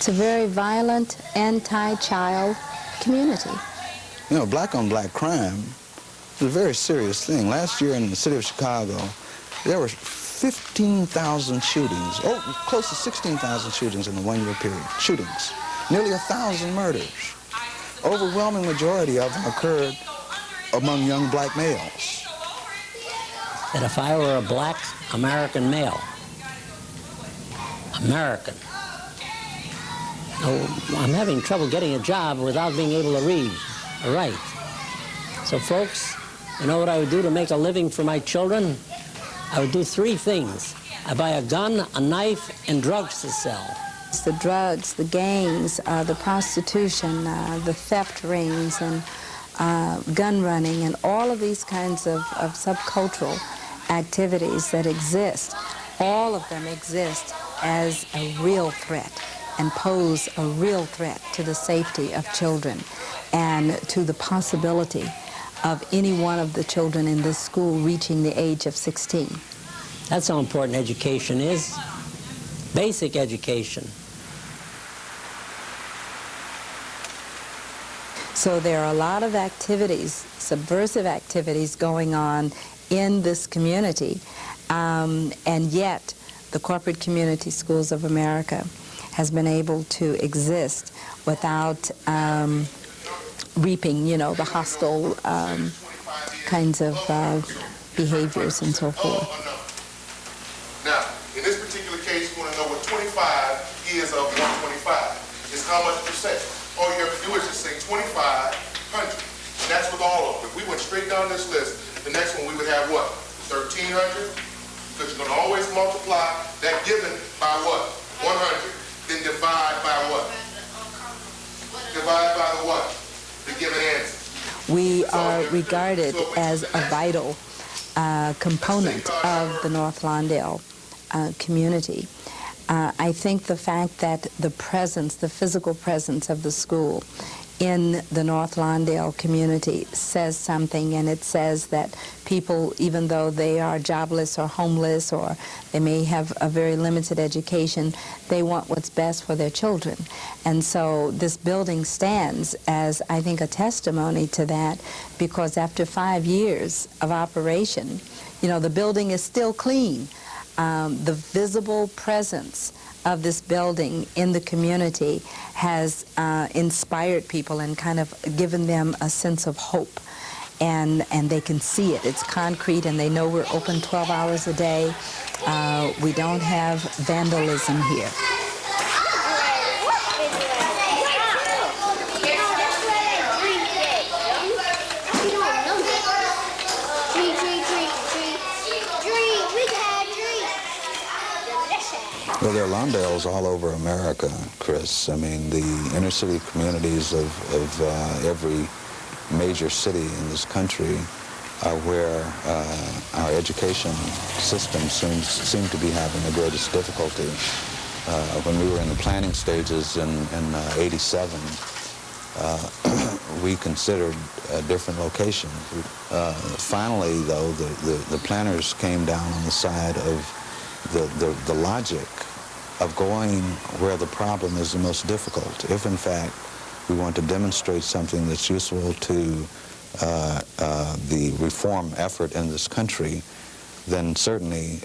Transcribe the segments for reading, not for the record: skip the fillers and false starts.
It's a very violent, anti-child community. You know, black-on-black crime is a very serious thing. Last year in the city of Chicago, there were 15,000 shootings, close to 16,000 shootings in a one-year period. Shootings. Nearly 1,000 murders. Overwhelming majority of them occurred among young black males. That if I were a black American male, American, I'm having trouble getting a job without being able to read or write. So folks, you know what I would do to make a living for my children? I would do three things. I buy a gun, a knife, and drugs to sell. It's the drugs, the gangs, the prostitution, the theft rings, and gun running, and all of these kinds of subcultural activities that exist. All of them exist as a real threat and pose a real threat to the safety of children and to the possibility of any one of the children in this school reaching the age of 16. That's how important education is. Basic education. So there are a lot of activities, subversive activities going on in this community, and yet the Corporate Community Schools of America has been able to exist without reaping, you know, the hostile kinds of behaviors and so forth. Now, in this particular case, you want to know what 25 is of 125. It's how much percent. All you have to do is just say 2,500. And that's with all of them. If we went straight down this list, the next one we would have what? 1,300? Because you're going to always multiply that given by what? 100. Then divide by what? Divide by the what? The given answer. We are regarded as a vital component of the North Lawndale community. I think the fact that the presence, the physical presence of the school in the North Lawndale community says something, and it says that people, even though they are jobless or homeless or they may have a very limited education, they want what's best for their children. And so this building stands as, I think, a testimony to that, because after 5 years of operation, you know, the building is still clean. The visible presence of this building in the community has inspired people and kind of given them a sense of hope. And they can see it. It's concrete, and they know we're open 12 hours a day. We don't have vandalism here. Well, there are Lawndales all over America, Chris. I mean, the inner city communities of every major city in this country are where our education system seem to be having the greatest difficulty. When we were in the planning stages in '87, we considered different locations. Finally, though, the planners came down on the side of the logic of going where the problem is the most difficult. If, in fact, we want to demonstrate something that's useful to the reform effort in this country, then certainly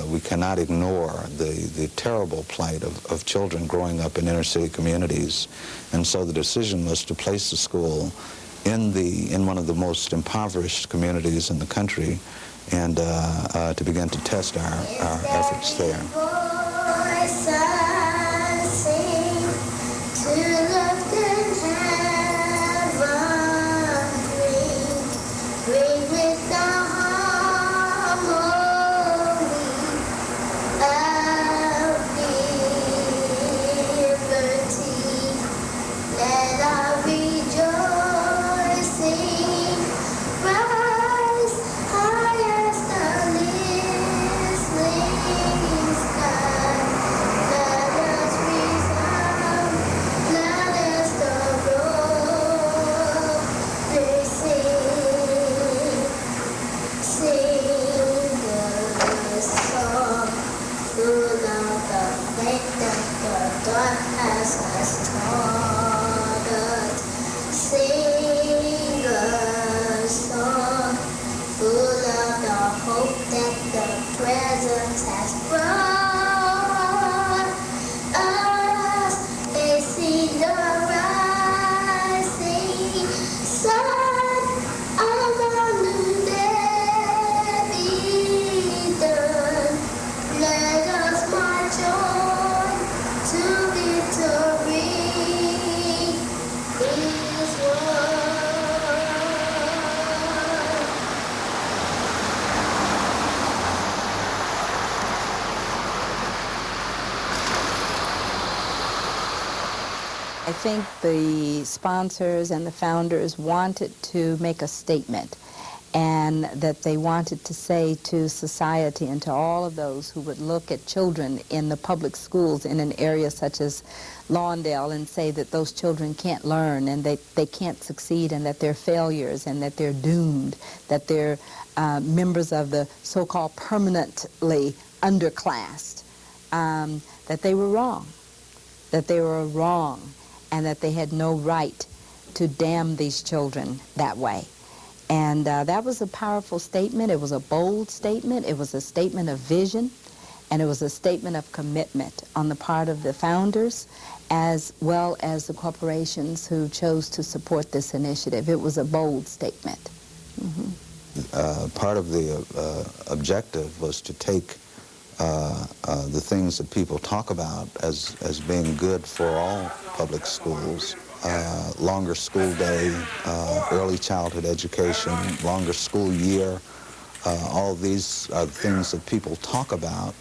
we cannot ignore the terrible plight of children growing up in inner city communities. And so the decision was to place the school in one of the most impoverished communities in the country, and to begin to test our efforts there. Rise, highest the listening sky. think the sponsors and the founders wanted to make a statement, and that they wanted to say to society and to all of those who would look at children in the public schools in an area such as Lawndale and say that those children can't learn and they can't succeed and that they're failures and that they're doomed, that they're members of the so-called permanently underclassed, that they were wrong, and that they had no right to damn these children that way. And that was a powerful statement. It was a bold statement. It was a statement of vision, and it was a statement of commitment on the part of the founders as well as the corporations who chose to support this initiative. It was a bold statement. Part of the objective was to take the things that people talk about as being good for all public schools, longer school day, early childhood education, longer school year. All of these are things that people talk about,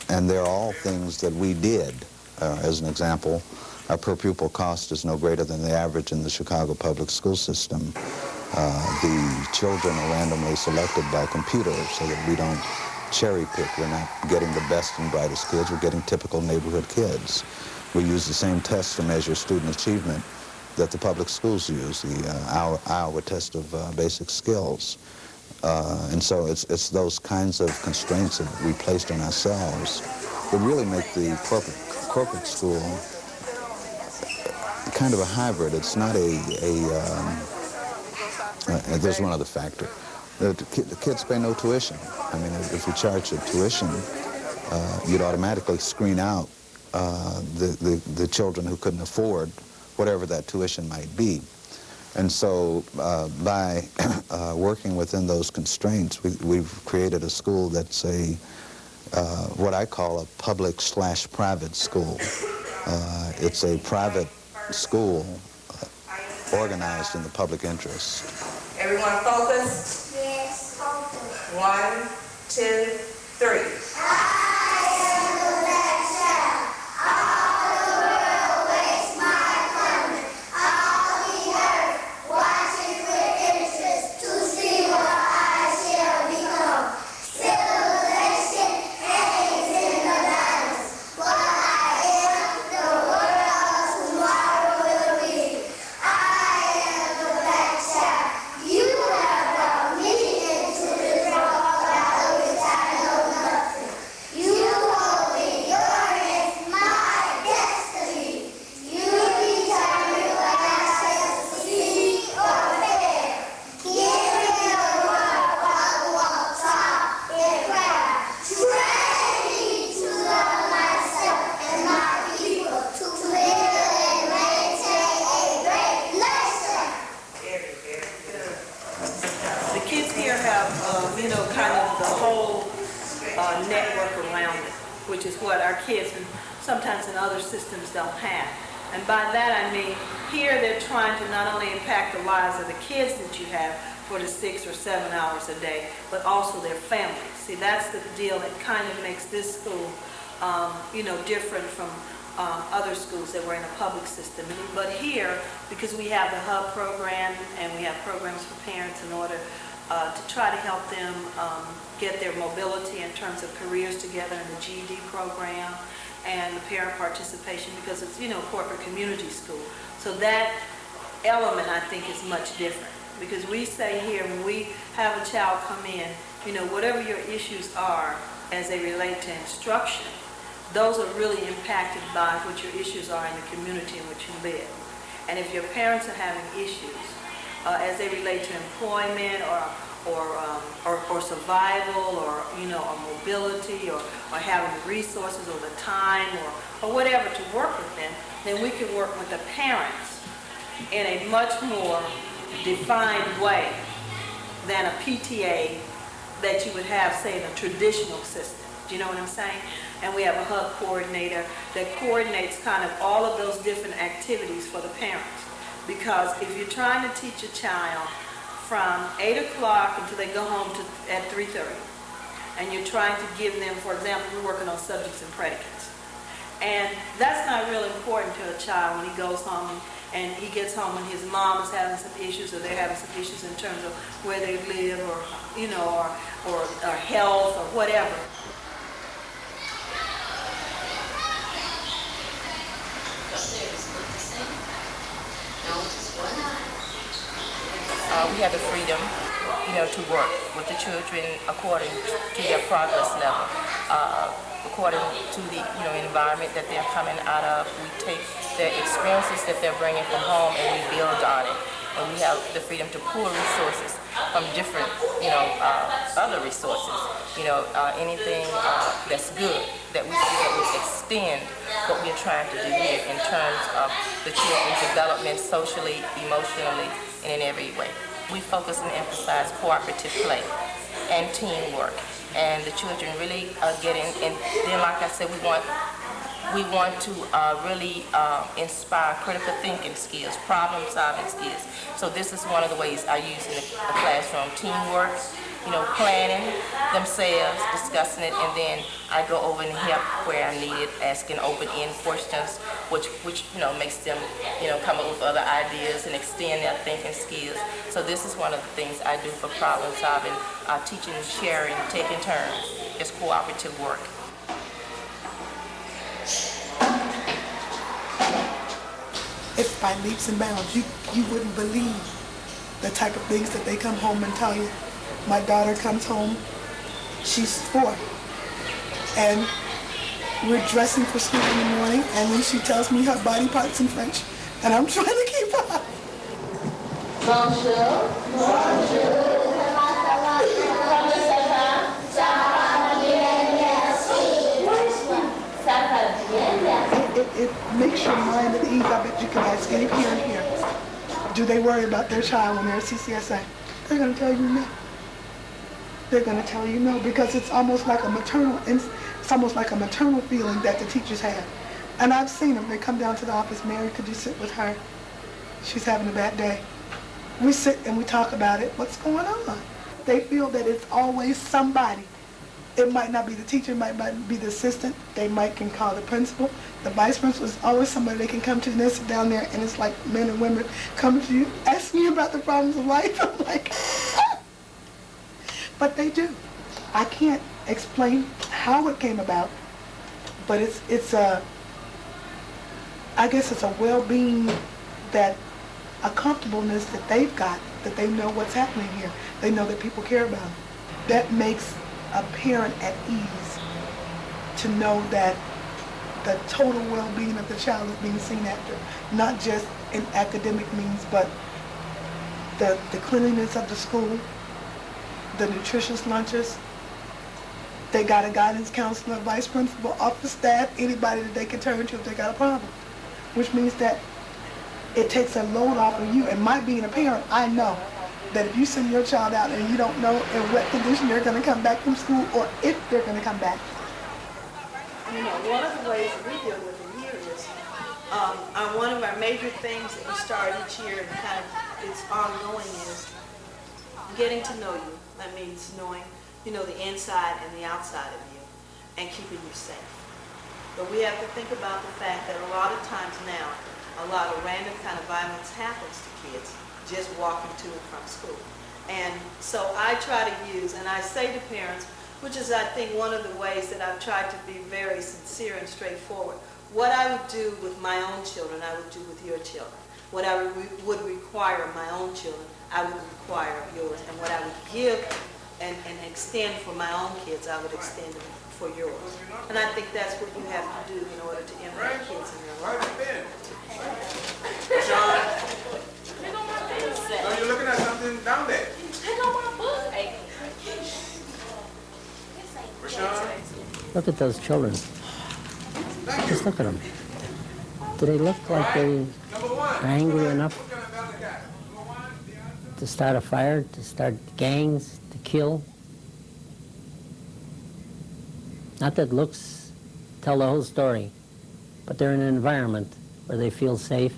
and they're all things that we did. As an example, our per pupil cost is no greater than the average in the Chicago public school system. The children are randomly selected by computer so that we don't cherry pick. We're not getting the best and brightest kids. We're getting typical neighborhood kids. We use the same test to measure student achievement that the public schools use, the Iowa test of basic skills. And so it's those kinds of constraints that we placed on ourselves that really make the corporate school kind of a hybrid. It's not there's one other factor. The kids pay no tuition. I mean, if you charge a tuition, you'd automatically screen out the children who couldn't afford whatever that tuition might be. And so by working within those constraints, we've created a school that's what I call a public/private school. It's a private school organized in the public interest. Everyone focus? Yes, focus. 1, 2, 3. Which is what our kids and sometimes in other systems don't have. And by that I mean, here they're trying to not only impact the lives of the kids that you have for the 6 or 7 hours a day, but also their families. See, that's the deal that kind of makes this school, different from other schools that were in a public system. But here, because we have the HUB program and we have programs for parents in order to try to help them get their mobility in terms of careers together in the GED program and the parent participation, because it's, corporate community school. So that element, I think, is much different, because we say here when we have a child come in, whatever your issues are as they relate to instruction, those are really impacted by what your issues are in the community in which you live. And if your parents are having issues as they relate to employment or survival or or mobility or having the resources or the time or whatever to work with them, then we can work with the parents in a much more defined way than a PTA that you would have, say, in a traditional system. Do you know what I'm saying? And we have a HUB coordinator that coordinates kind of all of those different activities for the parents. Because if you're trying to teach a child from 8 o'clock until they go home at 3:30, and you're trying to give them, for example, we're working on subjects and predicates, And that's not really important to a child when he goes home and he gets home and his mom is having some issues, or they're having some issues in terms of where they live, or, you know, or health or whatever. We have the freedom, to work with the children according to their progress level, according to the, environment that they're coming out of. We take their experiences that they're bringing from home and we build on it. And we have the freedom to pull resources from different, other resources. Anything that's good that we see that will extend what we're trying to do here in terms of the children's development socially, emotionally, and in every way. We focus and emphasize cooperative play and teamwork, and the children really get in. And then, like I said, we want to really inspire critical thinking skills, problem-solving skills. So this is one of the ways I use in the classroom: teamwork, planning themselves, discussing it, and then I go over and help where I need it, asking open-end questions, which makes them, come up with other ideas and extend their thinking skills. So this is one of the things I do for problem-solving, teaching and sharing, taking turns. It's cooperative work. It's by leaps and bounds. You wouldn't believe the type of things that they come home and tell you. My daughter comes home, she's 4, and we're dressing for school in the morning, and then she tells me her body parts in French, and I'm trying to keep up. Bonjour. Bonjour. It makes your mind at ease. I bet you can ask any parent here. Do they worry about their child when they're at CCSA? They're going to tell you no. They're going to tell you no, because it's almost like a maternal feeling that the teachers have. And I've seen them. They come down to the office. Mary, could you sit with her? She's having a bad day. We sit and we talk about it. What's going on? They feel that it's always somebody. It might not be the teacher, it might be the assistant. They can call the principal. The vice principal is always somebody they can come to, and they sit down there, and it's like men and women come to you, asking you about the problems of life. I'm like, ah! But they do. I can't explain how it came about, but I guess it's a well-being, a comfortableness that they've got, that they know what's happening here. They know that people care about them. That makes a parent at ease to know that the total well-being of the child is being seen after, not just in academic means, but the cleanliness of the school, the nutritious lunches. They got a guidance counselor, vice principal, office staff, anybody that they can turn to if they got a problem, which means that it takes a load off of you. And my being a parent, I know that if you send your child out and you don't know in what condition they're going to come back from school, or if they're going to come back. One of the ways that we deal with it here is, one of our major things that we start each year and kind of it's ongoing is getting to know you. That means knowing, the inside and the outside of you and keeping you safe. But we have to think about the fact that a lot of times now, a lot of random kind of violence happens to kids just walking to and from school. And so I try to use, and I say to parents, which is I think one of the ways that I've tried to be very sincere and straightforward, what I would do with my own children, I would do with your children. What I would require of my own children, I would require of yours. And what I would give and extend for my own kids, I would extend for yours. And I think that's what you have to do in order to impact kids in their life. Sean, you're looking at something down there. Rashawn? Look at those children. Just look at them. Do they look like they are angry enough to start a fire, to start gangs, to kill? Not that looks tell the whole story, but they're in an environment where they feel safe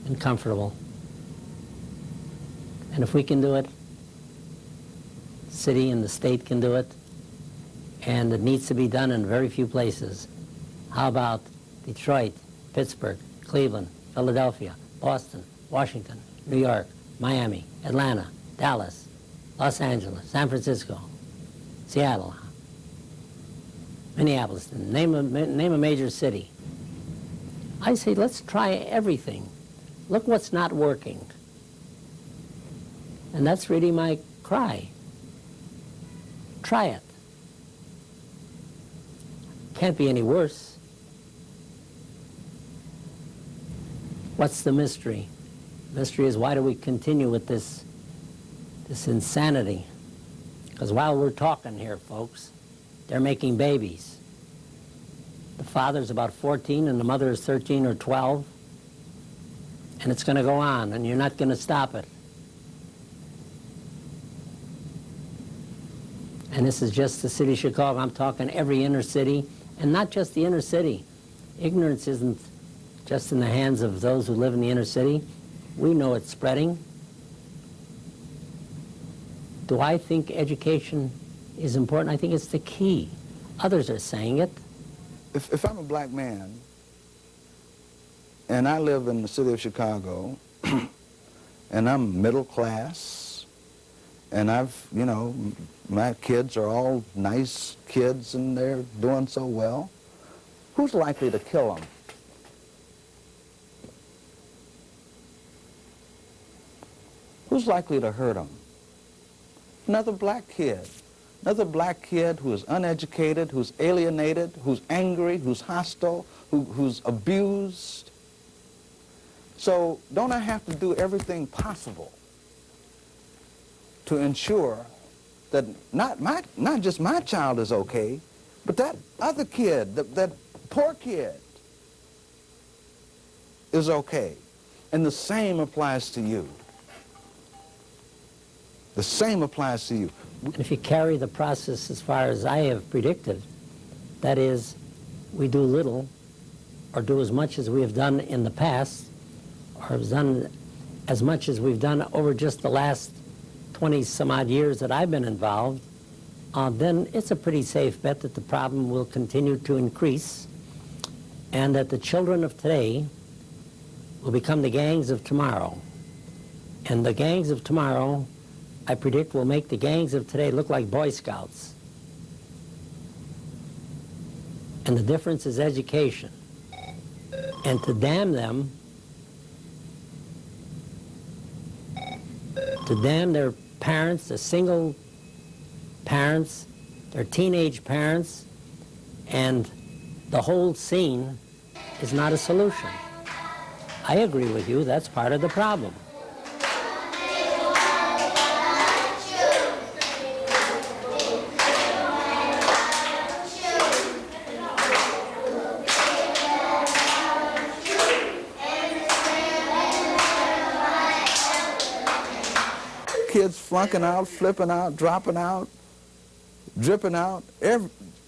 and comfortable. And if we can do it, the city and the state can do it, and it needs to be done in very few places. How about Detroit, Pittsburgh, Cleveland, Philadelphia, Boston, Washington, New York, Miami, Atlanta, Dallas, Los Angeles, San Francisco, Seattle, Minneapolis, name a major city. I say, let's try everything. Look what's not working. And that's really my cry. Try it. Can't be any worse. What's the mystery? The mystery is, why do we continue with this insanity? Because while we're talking here, folks, they're making babies. The father's about 14 and the mother is 13 or 12. And it's going to go on, and you're not going to stop it. And this is just the city of Chicago. I'm talking every inner city, and not just the inner city. Ignorance isn't just in the hands of those who live in the inner city. We know it's spreading. Do I think education is important? I think it's the key. Others are saying it. If I'm a black man, and I live in the city of Chicago, and I'm middle class, and my kids are all nice kids and they're doing so well, who's likely to kill them? Who's likely to hurt them? Another black kid. Another black kid who is uneducated, who's alienated, who's angry, who's hostile, who's abused. So don't I have to do everything possible to ensure that not just my child is okay, but that other kid, that poor kid, is okay? And the same applies to you. The same applies to you. And if you carry the process as far as I have predicted, that is, we do little or do as much as we have done in the past, or have done as much as we've done over just the last 20-some-odd years that I've been involved, then it's a pretty safe bet that the problem will continue to increase and that the children of today will become the gangs of tomorrow. And the gangs of tomorrow, I predict, will make the gangs of today look like Boy Scouts. And the difference is education. And to damn them, to damn their parents, the single parents, their teenage parents, and the whole scene is not a solution. I agree with you, that's part of the problem. Kids flunking out, flipping out, dropping out, dripping out,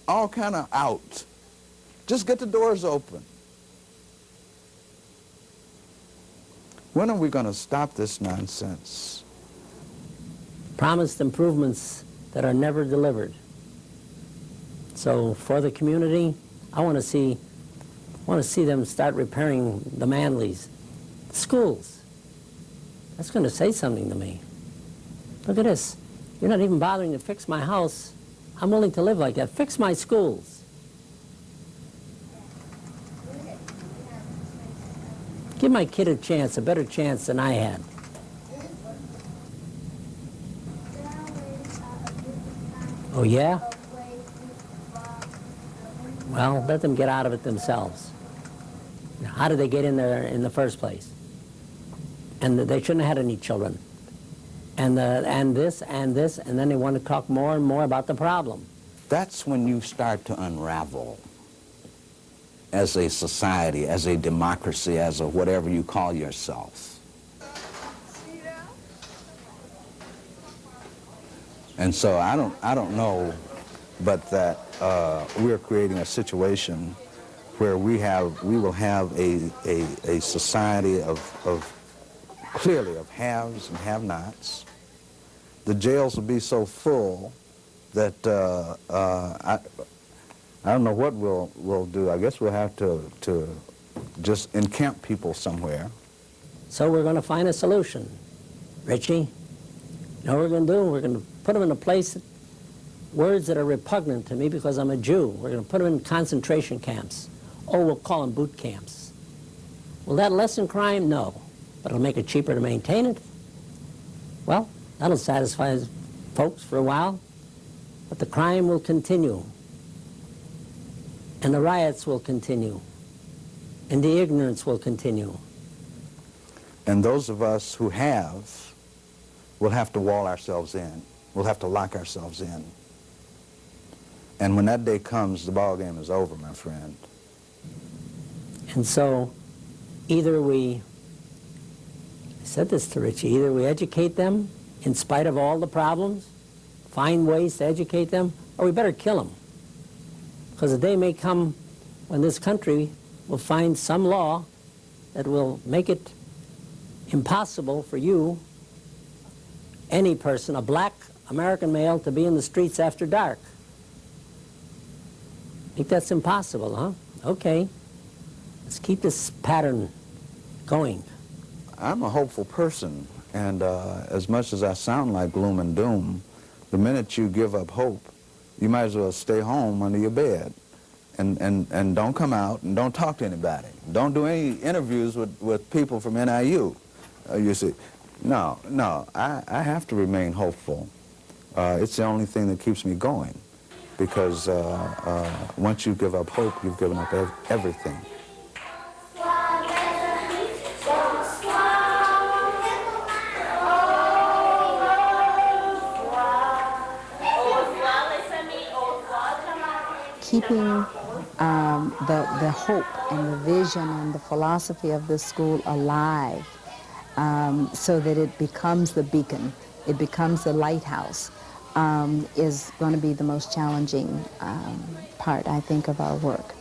all kind of out. Just get the doors open. When are we going to stop this nonsense? Promised improvements that are never delivered. So for the community, I want to see them start repairing the Manleys, schools. That's going to say something to me. Look at this. You're not even bothering to fix my house. I'm willing to live like that. Fix my schools. Give my kid a chance, a better chance than I had. Oh, yeah? Well, let them get out of it themselves. How did they get in there in the first place? And they shouldn't have had any children. And this, and then they want to talk more and more about the problem. That's when you start to unravel as a society, as a democracy, as a whatever you call yourself. And so I don't know, but that we're creating a situation where we will have a society of clearly of haves and have-nots. The jails will be so full that I don't know what we'll do. I guess we'll have to just encamp people somewhere. So we're going to find a solution. Richie, you know what we're going to do? We're going to put them in a place, words that are repugnant to me because I'm a Jew. We're going to put them in concentration camps. Oh, we'll call them boot camps. Will that lessen crime? No. But it'll make it cheaper to maintain it? Well, that'll satisfy folks for a while. But the crime will continue. And the riots will continue. And the ignorance will continue. And those of us who have will have to wall ourselves in. We'll have to lock ourselves in. And when that day comes, the ball game is over, my friend. And so, either I said this to Richie, either we educate them in spite of all the problems, find ways to educate them, or we better kill them. Because the day may come when this country will find some law that will make it impossible for you, any person, a black American male, to be in the streets after dark. I think that's impossible, huh? Okay. Let's keep this pattern going. I'm a hopeful person, and as much as I sound like gloom and doom, the minute you give up hope, you might as well stay home under your bed and don't come out and don't talk to anybody. Don't do any interviews with people from NIU. You see, no, I have to remain hopeful. It's the only thing that keeps me going, because once you give up hope, you've given up everything. Keeping the hope and the vision and the philosophy of this school alive, so that it becomes the beacon, it becomes the lighthouse, is going to be the most challenging part, I think, of our work.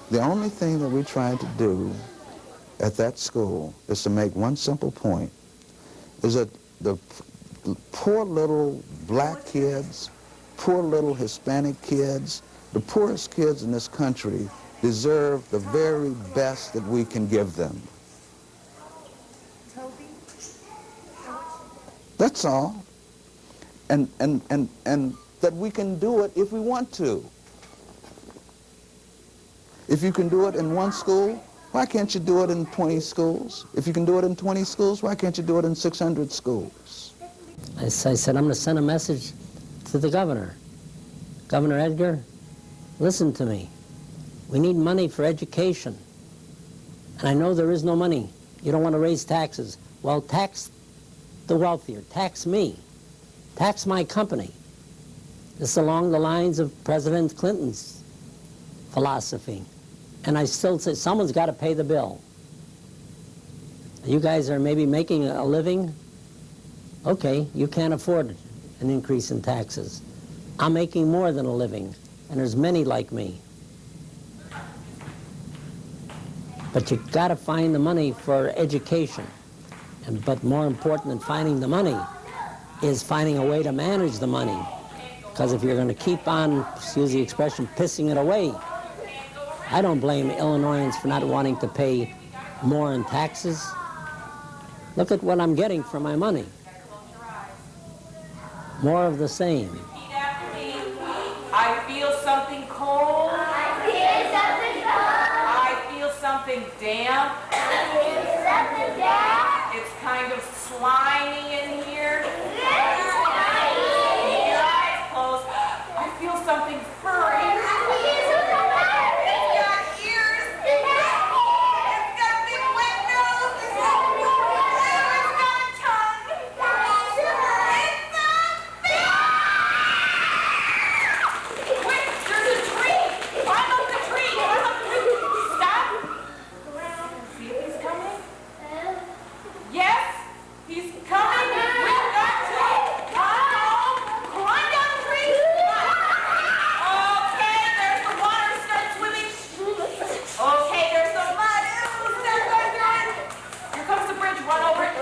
The only thing that we tried to do at that school is to make one simple point, is that the poor little black kids, poor little Hispanic kids, the poorest kids in this country deserve the very best that we can give them. That's all. And that we can do it if we want to. If you can do it in one school, why can't you do it in 20 schools? If you can do it in 20 schools, why can't you do it in 600 schools? I said, I'm going to send a message to the governor. Governor Edgar, listen to me. We need money for education. And I know there is no money. You don't want to raise taxes. Well, tax the wealthier. Tax me. Tax my company. This is along the lines of President Clinton's philosophy. And I still say someone's got to pay the bill. You guys are maybe making a living. Okay, you can't afford an increase in taxes. I'm making more than a living, and there's many like me. But you got to find the money for education. But more important than finding the money is finding a way to manage the money. Because if you're going to keep on, excuse the expression, pissing it away, I don't blame Illinoisans for not wanting to pay more in taxes. Look at what I'm getting for my money. More of the same. I feel something cold. I feel something cold. I feel something damp. I feel something damp. It's kind of slimy in here. It's slimy. Keep your eyes closed. I feel something furry. I feel something furry. It's got ears. It's got a big wet nose. It's got a tongue. It's a Wait, there's a tree. Climb up the tree. Climb up the tree. Stop. See if he's coming. Yes, he's coming. We've got to climb down the tree. Okay, there's the water. Start swimming. Okay, there's the mud. Ooh, start going. Here comes the bridge. Run over it.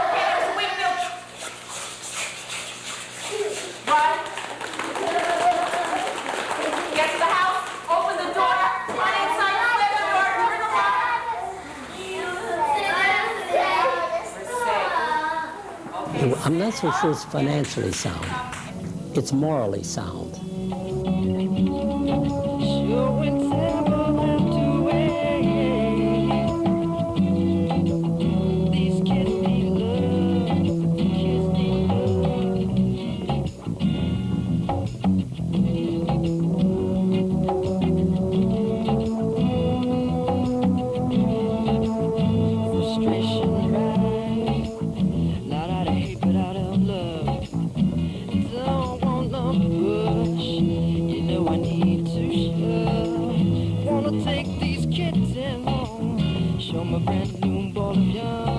Okay, there's a windmill. Run. I'm not so sure it's financially sound. It's morally sound. Take these kids and home, show 'em a brand new ball of yarn.